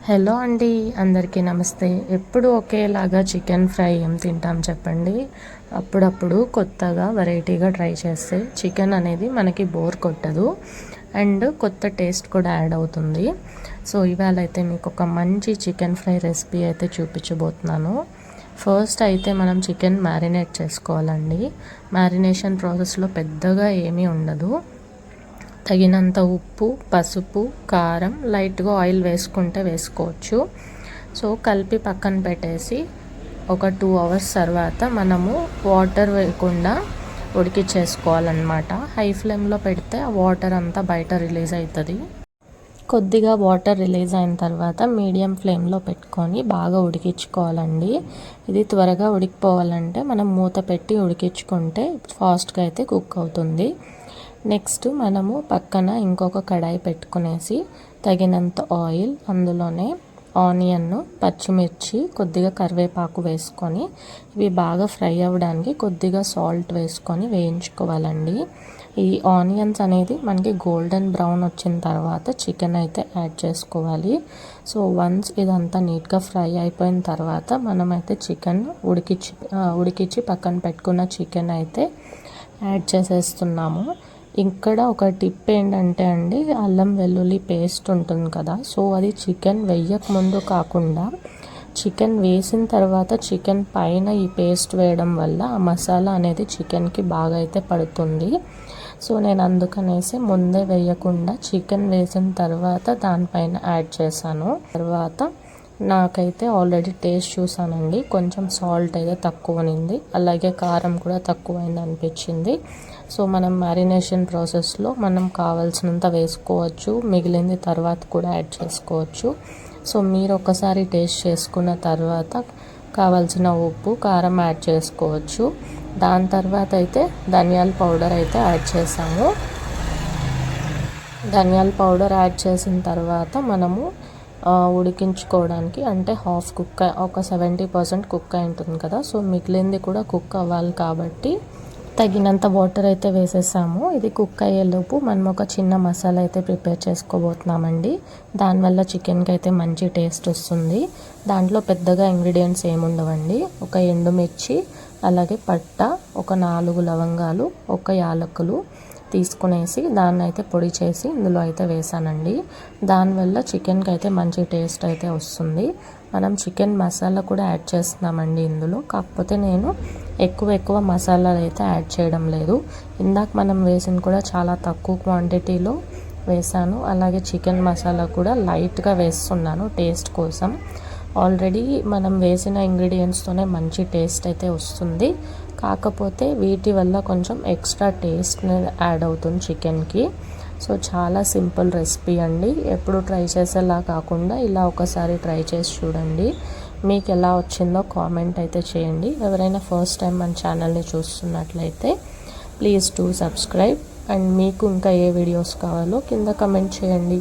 Hello అండి, అందరికీ నమస్తే. ఎప్పుడు ఒకేలాగా చికెన్ ఫ్రై ఏం తింటాం చెప్పండి. అప్పుడప్పుడు కొత్తగా వెరైటీగా ట్రై చేస్తే చికెన్ అనేది మనకి బోర్ కొట్టదు అండ్ కొత్త టేస్ట్ కూడా యాడ్ అవుతుంది. సో ఇవాళ అయితే మీకు ఒక మంచి చికెన్ ఫ్రై రెసిపీ అయితే చూపించబోతున్నాను. ఫస్ట్ అయితే మనం చికెన్ మ్యారినేట్ చేసుకోవాలండి. మ్యారినేషన్ ప్రాసెస్లో పెద్దగా ఏమీ ఉండదు. తగినంత ఉప్పు, పసుపు, కారం, లైట్గా ఆయిల్ వేసుకుంటే వేసుకోవచ్చు. సో కలిపి పక్కన పెట్టేసి ఒక 2 అవర్స్ తర్వాత మనము వాటర్ వేయకుండా ఉడికించేసుకోవాలన్నమాట. హై ఫ్లేమ్లో పెడితే ఆ వాటర్ అంతా బయట రిలీజ్ అవుతుంది. కొద్దిగా వాటర్ రిలీజ్ అయిన తర్వాత మీడియం ఫ్లేమ్లో పెట్టుకొని బాగా ఉడికించుకోవాలండి. ఇది త్వరగా ఉడికిపోవాలంటే మనం మూత పెట్టి ఉడికించుకుంటే ఫాస్ట్గా అయితే కుక్ అవుతుంది. నెక్స్ట్ మనము పక్కన ఇంకొక కడాయి పెట్టుకునేసి తగినంత ఆయిల్, అందులోనే ఆనియన్, పచ్చిమిర్చి, కొద్దిగా కరివేపాకు వేసుకొని ఇవి బాగా ఫ్రై అవ్వడానికి కొద్దిగా సాల్ట్ వేసుకొని వేయించుకోవాలండి. ఈ ఆనియన్స్ అనేది మనకి గోల్డెన్ బ్రౌన్ వచ్చిన తర్వాత చికెన్ అయితే యాడ్ చేసుకోవాలి. సో వన్స్ ఇదంతా నీట్గా ఫ్రై అయిపోయిన తర్వాత మనమైతే చికెన్ ఉడికించి పక్కన పెట్టుకున్న చికెన్ అయితే యాడ్ చేసేస్తున్నాము. ఇక్కడ ఒక టిప్ ఏంటంటే అండి, అల్లం వెల్లుల్లి పేస్ట్ ఉంటుంది కదా, సో అది చికెన్ వేయక ముందు కాకుండా చికెన్ వేసిన తర్వాత చికెన్ పైన ఈ పేస్ట్ వేయడం వల్ల ఆ మసాలా అనేది చికెన్కి బాగా అయితే పడుతుంది. సో నేను అందుకనేసి ముందే వేయకుండా చికెన్ వేసిన తర్వాత దానిపైన యాడ్ చేశాను. తర్వాత నాకైతే ఆల్రెడీ టేస్ట్ చూసానండి, కొంచెం సాల్ట్ అయితే తక్కువనింది, అలాగే కారం కూడా తక్కువైంది అనిపించింది. సో మనం మ్యారినేషన్ ప్రాసెస్లో మనం కావాల్సినంత వేసుకోవచ్చు, మిగిలింది తర్వాత కూడా యాడ్ చేసుకోవచ్చు. సో మీరు ఒకసారి టేస్ట్ చేసుకున్న తర్వాత కావాల్సిన ఉప్పు, కారం యాడ్ చేసుకోవచ్చు. దాని తర్వాత అయితే ధనియాల పౌడర్ అయితే యాడ్ చేసాము. ధనియాల పౌడర్ యాడ్ చేసిన తర్వాత మనము ఉడికించుకోవడానికి అంటే హాఫ్ కుక్, ఒక 70% కుక్ అయి ఉంటుంది కదా, సో మిగిలింది కూడా కుక్ అవ్వాలి కాబట్టి తగినంత వాటర్ అయితే వేసేసాము. ఇది కుక్ అయ్యేలోపు మనం ఒక చిన్న మసాలా అయితే ప్రిపేర్ చేసుకోబోతున్నామండి. దానివల్ల చికెన్కి అయితే మంచి టేస్ట్ వస్తుంది. దాంట్లో పెద్దగా ఇంగ్రీడియంట్స్ ఏముండవండి. ఒక ఎండుమిర్చి, అలాగే పట్ట, ఒక 4 లవంగాలు, ఒక యాలకులు తీసుకునేసి దాన్ని అయితే పొడి చేసి ఇందులో అయితే వేసానండి. దానివల్ల చికెన్కి అయితే మంచి టేస్ట్ అయితే వస్తుంది. మనం చికెన్ మసాలా కూడా యాడ్ చేస్తున్నామండి ఇందులో, కాకపోతే నేను ఎక్కువ మసాలాలు అయితే యాడ్ చేయడం లేదు. ఇందాక మనం వేసిన కూడా చాలా తక్కువ క్వాంటిటీలో వేసాను. అలాగే చికెన్ మసాలా కూడా లైట్గా వేస్తున్నాను టేస్ట్ కోసం. ఆల్రెడీ మనం వేసిన ఇంగ్రీడియంట్స్తోనే మంచి టేస్ట్ అయితే వస్తుంది, కాకపోతే వీటి వల్ల కొంచెం ఎక్స్ట్రా టేస్ట్ యాడ్ అవుతుంది చికెన్కి. సో చాలా సింపుల్ రెసిపీ అండి. ఎప్పుడు ట్రై చేసేలా కాకుండా ఇలా ఒకసారి ట్రై చేసి చూడండి. మీకు ఎలా వచ్చిందో కామెంట్ అయితే చేయండి. ఎవరైనా ఫస్ట్ టైం మన ఛానల్ని చూస్తున్నట్లయితే ప్లీజ్ డూ సబ్స్క్రైబ్. అండ్ మీకు ఇంకా ఏ వీడియోస్ కావాలో కింద కమెంట్ చేయండి.